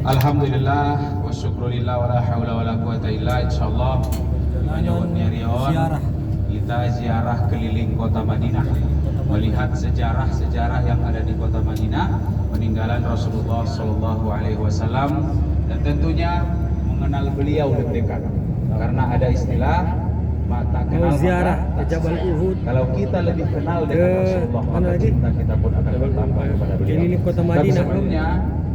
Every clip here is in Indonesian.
Alhamdulillah wa syukurillah wa la hawla wa la quwata illa insyaallah kita ziarah keliling kota Madinah, melihat sejarah-sejarah yang ada di kota Madinah, peninggalan Rasulullah Shallallahu Alaihi Wasallam, dan tentunya mengenal beliau lebih dekat. Karena ada istilah mata kenal ziarah mata ke Jabal Uhud. Kalau kita lebih kenal dengan Rasulullah, maka cinta kita pun akan bertambah kepada beliau. Keliling kota Tapi Madinah, sebelumnya,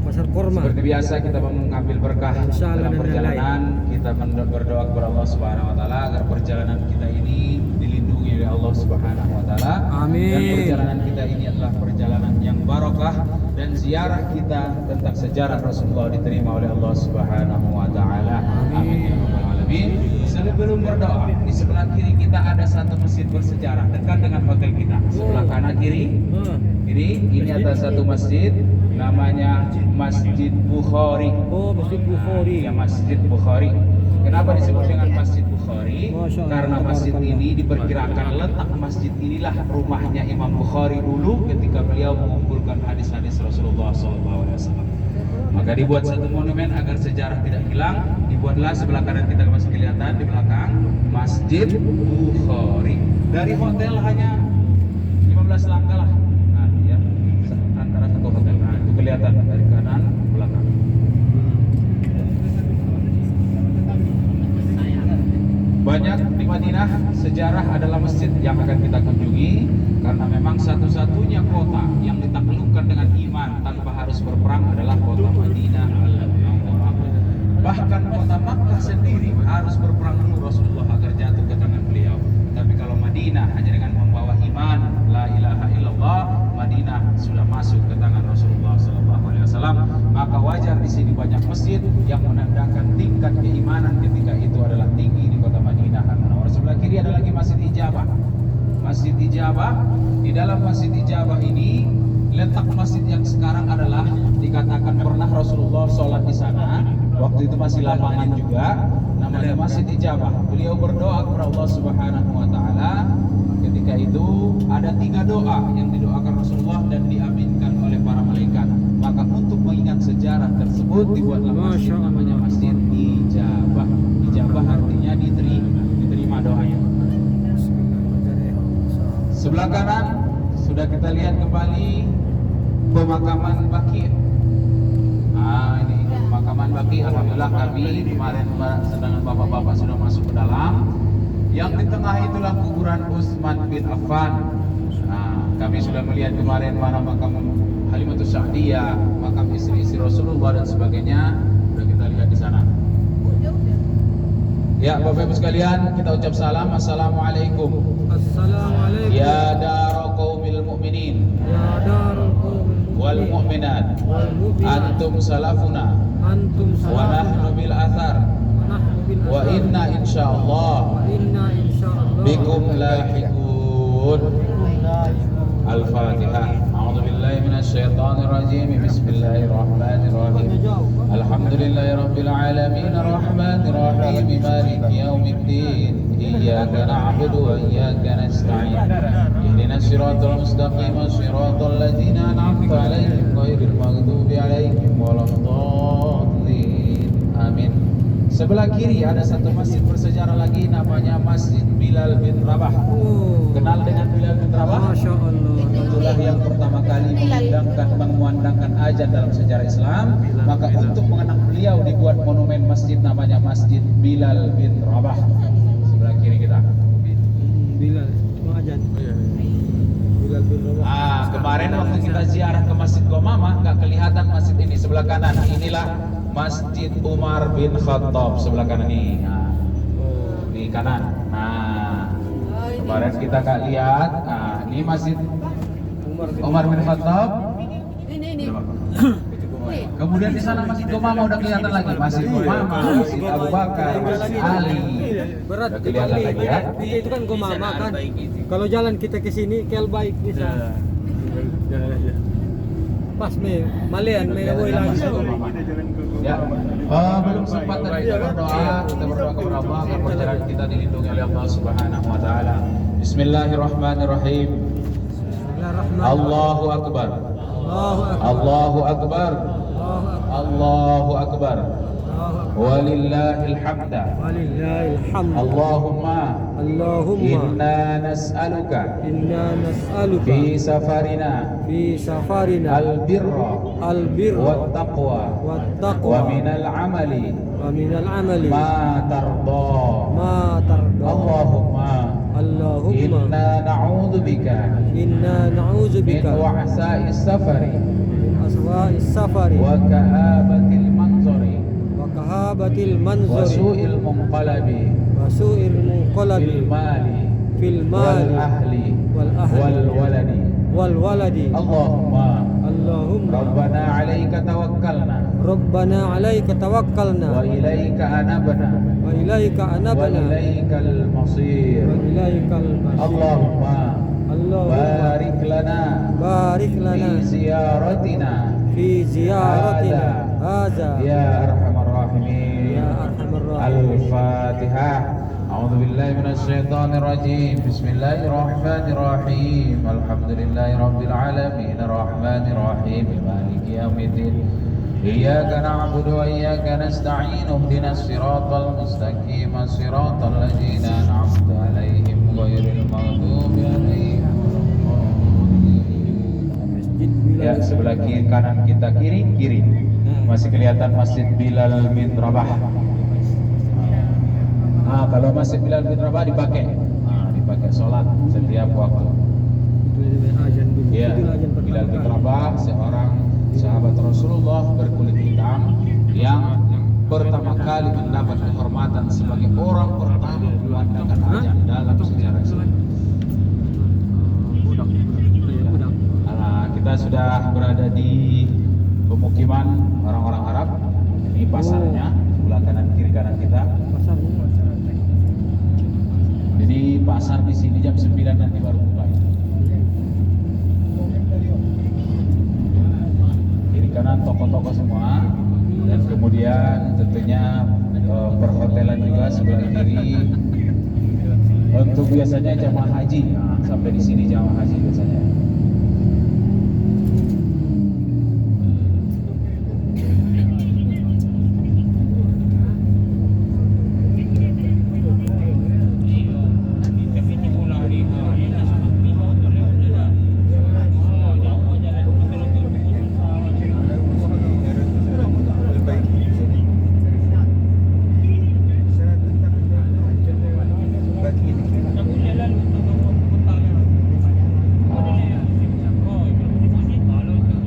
pasar kurma. seperti biasa kita mengambil berkah dalam perjalanan. Kita berdoa kepada Allah Subhanahu Wa Taala agar perjalanan kita ini dilindungi oleh Allah Subhanahu Wa Taala. Amin. Dan perjalanan kita ini adalah perjalanan yang barokah, dan ziarah kita tentang sejarah Rasulullah diterima oleh Allah Subhanahu Wa Taala. Amin ya rabbal alamin. Sebelum berdoa, di sebelah kiri kita ada satu masjid bersejarah dekat dengan hotel kita. Sebelah kanan kiri ini ada satu masjid namanya Masjid Bukhari. Oh, Masjid Bukhari. Ya, Masjid Bukhari. Kenapa disebut dengan Masjid Bukhari? Karena masjid ini diperkirakan letak masjid inilah rumahnya Imam Bukhari dulu ketika beliau mengumpulkan hadis-hadis Rasulullah SAW. Maka dibuat satu monumen agar sejarah tidak hilang. Dibuatlah sebelah kanan kita masih kelihatan di belakang Masjid Bukhari. Dari hotel hanya 15 langkah lah. Nah, ya, antara satu hotel. Nah, itu kelihatan dari kanan belakang. Banyak di Madinah sejarah adalah masjid yang akan kita kunjungi, karena memang satu-satunya kota yang ditaklukkan dengan iman tanpa harus berperang adalah kota Madinah Al-Munawwarah. Bahkan kota Makkah sendiri harus berperang dulu Rasulullah agar jatuh ke tangan beliau. Tapi kalau Madinah hanya dengan membawa iman la ilaha illallah, Madinah sudah masuk ke tangan Rasulullah SAW. Maka wajar di sini banyak masjid yang menandakan tingkat keimanan ketika itu adalah tinggi di kota Madinah Al-Munawwarah. Sebelah kiri ada lagi Masjid Ijabah. Masjid Ijabah, di dalam Masjid Ijabah ini letak masjid yang sekarang adalah dikatakan pernah Rasulullah sholat di sana. Waktu itu masih lapangan juga, namanya Masjid Ijabah. Beliau berdoa kepada Allah Subhanahu Wa Taala. Ketika itu ada 3 doa yang didoakan Rasulullah dan diaminkan oleh para malaikat. Maka untuk mengingat sejarah tersebut dibuatlah masjid namanya Masjid Ijabah. Ijabah artinya diterima doanya. Sebelah kanan sudah kita lihat kembali pemakaman Baqi'. Nah, ini pemakaman Baqi'. Alhamdulillah kami kemarin sedangkan bapak-bapak sudah masuk ke dalam. Yang di tengah itulah kuburan Utsman bin Affan. Nah, kami sudah melihat kemarin mana makam Halimatus Sa'diyah, makam istri-istri Rasulullah dan sebagainya. Sudah kita lihat di sana. Ya, Bapak Ibu sekalian, kita ucap salam. Assalamualaikum. Assalamualaikum. Ya dara qaumil mu'minin, Ya darul qaumil wal mu'minat, antum salafuna, Antum wa nahnu bil athar, wa inna insyaallah bikum lahiqun. Al-Fatihah. A'udzu billahi minasyaitonir rajim. Bismillahirrahmanirrahim. Alhamdulillahirabbil alamin arrahmanir rahim maliki yaumiddin. Iyyaka na'budu wa iyyaka nasta'in. Ihdinas siratal mustaqim, siratal ladzina an'amta 'alaihim ghairil maghdubi 'alaihim waladdallin. Amin. Sebelah kiri ada satu masjid bersejarah lagi namanya Masjid Bilal bin Rabah. Kenal dengan Bilal bin Rabah? Masya Allah. Itulah yang pertama kali mengumandangkan azan dalam sejarah Islam. Maka untuk mengenang beliau dibuat monumen masjid namanya Masjid Bilal bin Rabah. Sebelah kiri kita. Bilal mengajar. Bilal bin Rabah. Kemarin waktu kita ziarah ke Masjid Gomamah nggak kelihatan masjid ini. Sebelah kanan inilah Masjid Umar bin Khattab. Sebelah kanan ini. Nah, di kanan. Nah, kemarin kita nggak lihat. Nah, ini Masjid Umar bin Khattab. Ini. Kemudian di sana Masjid Gomamah udah kelihatan lagi. Masjid Gomamah, Masjid Abu Bakar, Masjid Ali. Berat Udah kelihatan lagi ya. Dia itu kan Gomama kan. Kalau jalan kita ke sini kel baik bisa. Pas malean woi lagi. Ya, belum sempat tadi kita berdoa kepada Allah agar perjalanan kita dilindungi oleh Allah Subhanahu Wa Taala. Bismillahirrahmanirrahim. Rahman. Allahu Akbar. Allahu Akbar. Allahu Akbar. Allahu Akbar. Allahu Akbar. Allahu Akbar. Walillahil hamda. Walillahil hamd. Allahumma Allahumma inna nas'aluka inna nas'aluka fi safarina fi safarina albirra albirra wat taqwa wattaqwa wa minal amali wa minal amali ma tarda. ma tarda. Allahumma Allahumma inna na'udzubika inna na'udzu min bika wahsa'is safari min aswa'is safari wa ka'abatil manzari wa kahabatil wa manzari su'il munqalabi wa su'il munqalabi fil mali fil wal mali ahli wal ahli wal waladi. wal waladi. Allahumma Allahumma Rabbana 'alaika tawakkalna Rabbana 'alaika tawakkalna wa ilaika anabna wa ilaika wa anabna ilaikal masir. wa ilaikal masir. Allahumma Allahumma barik lana barik fi lana ziyaratina fi ziyaratina hadza ya arhamar rahimin. ya arhamar rahimin. Al-Fatihah. A'udzu billahi minasy syaithanir rajim. Bismillahirrahmanirrahim. Alhamdulillahirabbil alamin arrahmanir rahim maliki yaumiddin. Iyyaka na'budu wa iyyaka nasta'in. Ihdinas siratal mustaqim, siratal ladzina an'amta 'alaihim ghairil maghdubi 'alaihim waladdallin. Ya, sebelah kiri kanan kita kiri masih kelihatan Masjid Bilal bin Rabah. Nah, kalau Masjid Bilal bin Rabah dipakai, dipakai sholat setiap waktu. Itu azan dulu. Ya, Itu azan pertama Bilal bin kali. Rabah seorang sahabat Rasulullah berkulit hitam yang pertama kali mendapat kehormatan sebagai orang pertama memandangkan azan dalam sejarah Islam. Budak. Nah, kita sudah berada di pemukiman orang-orang Arab. Ini pasarnya, sebelah kanan kiri kanan kita. Pasarnya. Jadi pasar di sini jam 9 nanti baru buka. Kiri kanan toko-toko semua, dan kemudian tentunya perhotelan juga sebelah kiri. Untuk biasanya jamaah haji, sampai di sini jamaah haji biasanya.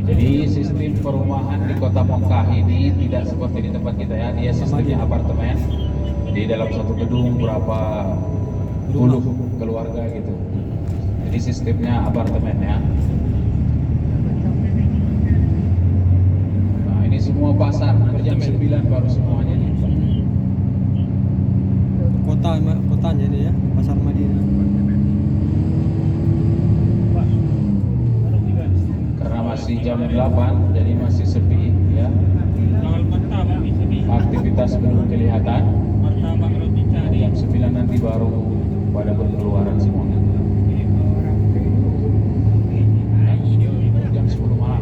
Jadi sistem perumahan di kota Mekah ini tidak seperti di tempat kita ya. Dia sistemnya apartemen. Di dalam satu gedung berapa puluh keluarga gitu. Jadi sistemnya apartemen ya. Nah, ini semua pasar. Nanti jam 9 baru semuanya nih. Kotanya ini ya, Pasar Madinah. Karena masih jam 8 jadi masih sepi ya. Aktivitas belum kelihatan. Jadi jam 9 nanti baru pada berkeluaran semuanya. Jam 10 malam.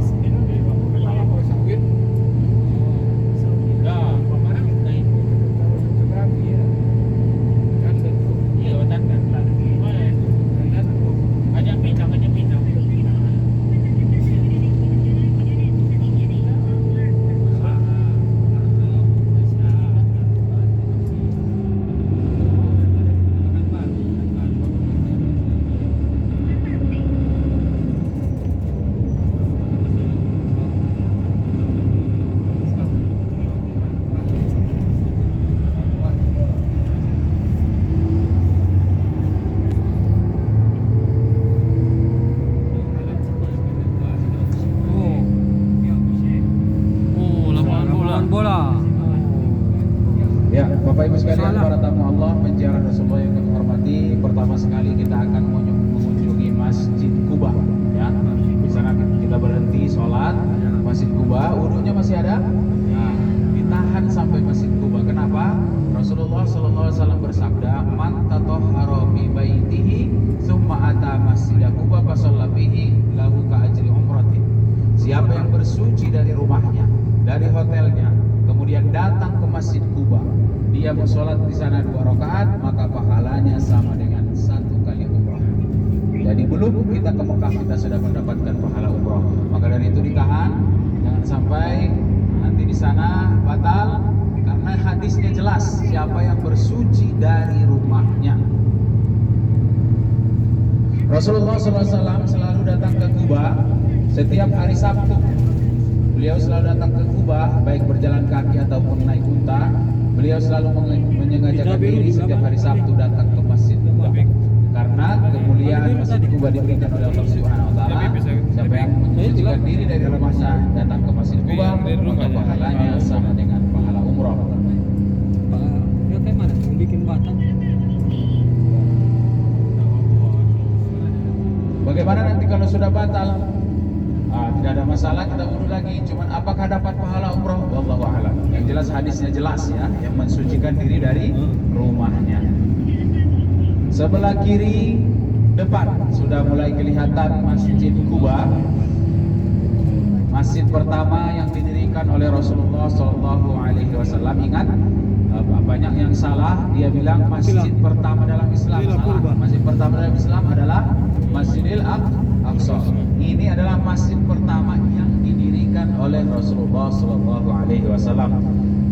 Lapangan bola. Ya, Bapak Ibu sekalian, Salah. para tamu Allah, penjara Rasulullah yang kami hormati, pertama sekali kita akan mengunjungi Masjid Quba. Ya, di sana kita berhenti sholat Masjid Quba. Wudunya masih ada? Nah, ditahan sampai Masjid Quba. Kenapa? Rasulullah SAW bersabda, "Man tatahhara fi baitihi tsumma ata masjid Quba fa shalla fihi lahu ka ajri umratin." Siapa yang bersuci dari rumahnya, dari hotelnya, kemudian datang ke Masjid Quba, dia bersolat di sana 2 rakaat, maka pahalanya sama dengan 1 kali umrah. Jadi belum kita ke Mekah kita sudah mendapatkan pahala umrah. Maka dari itu ditahan, jangan sampai nanti di sana batal, karena hadisnya jelas siapa yang bersuci dari rumahnya. Rasulullah SAW selalu datang ke Quba setiap hari Sabtu. Beliau selalu datang ke Quba, baik berjalan kaki ataupun naik unta. Beliau selalu menyengajakan diri setiap hari Sabtu datang ke Masjid Quba. Karena kemuliaan Masjid Quba diberikan oleh Allah Subhanahu wa taala. Siapa yang mensucikan diri dari rumahnya datang ke Masjid Quba, maka pahalanya sama dengan pahala umrah. Ya kayak mana? Yang bikin batal. Bagaimana nanti kalau sudah batal? Tidak ada masalah, kita urut lagi. Cuman apakah dapat pahala umrah? Wallahu a'lam. Yang jelas hadisnya jelas ya, yang mensucikan diri dari rumahnya. Sebelah kiri depan sudah mulai kelihatan Masjid Quba. Masjid pertama yang didirikan oleh Rasulullah SAW. Ingat, banyak yang salah. Dia bilang masjid pertama dalam Islam. Salah. Masjid pertama dalam Islam adalah Masjidil Aqsa. Ini adalah masjid pertama yang didirikan oleh Rasulullah SAW.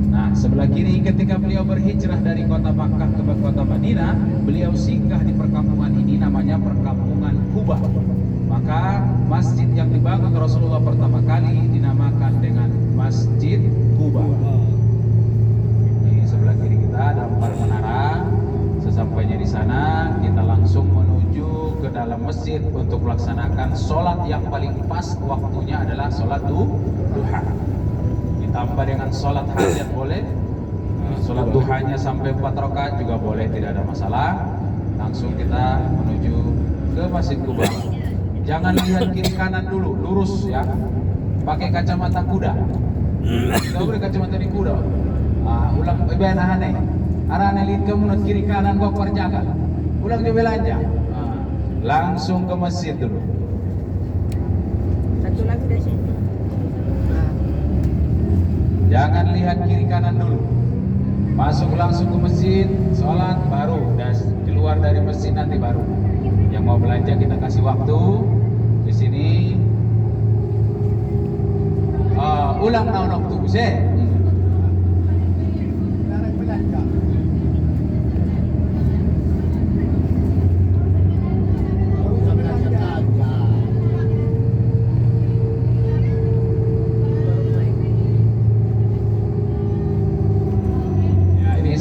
Nah, sebelah kiri ketika beliau berhijrah dari kota Makkah ke kota Madinah, beliau singgah di perkampungan ini, namanya perkampungan Quba. Maka masjid yang dibangun Rasulullah pertama kali dinamakan dengan Masjid Quba. Di sebelah kiri kita ada 4 menara. Sesampainya di sana, kita langsung menuju ke dalam masjid untuk melaksanakan sholat yang paling pas waktunya adalah sholat duha. Ditambah dengan sholat hajat boleh, sholat duhanya sampai 4 rakaat juga boleh, tidak ada masalah. Langsung kita menuju ke Masjid Quba. Jangan lihat kiri kanan dulu, lurus ya. Pakai kacamata kuda. Tidak boleh kacamata di kuda. Ulang ibadah aneh. Arane lihat ke menurut kiri kanan gua perjaga. Ulang dia belanja. Langsung ke masjid dulu. Satu lagi dari sini. Jangan lihat kiri kanan dulu. Masuk langsung ke masjid, sholat baru, dan keluar dari masjid nanti baru. Yang mau belanja kita kasih waktu di sini. Ulang tahun waktu, bisa?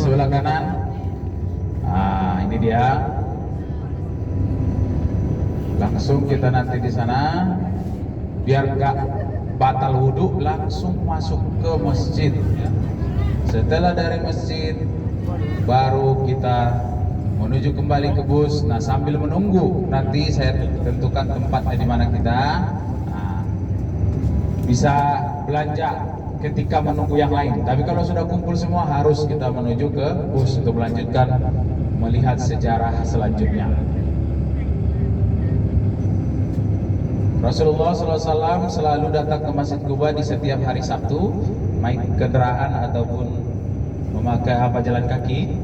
Sebelah kanan, ini dia. Langsung kita nanti di sana, biar gak batal wudhu, langsung masuk ke masjid. Setelah dari masjid, baru kita menuju kembali ke bus. Nah, sambil menunggu, nanti saya tentukan tempatnya di mana kita bisa belanja ketika menunggu yang lain. Tapi kalau sudah kumpul semua, harus kita menuju ke bus untuk melanjutkan melihat sejarah selanjutnya. Rasulullah SAW selalu datang ke Masjid Quba di setiap hari Sabtu, baik kendaraan ataupun memakai jalan kaki.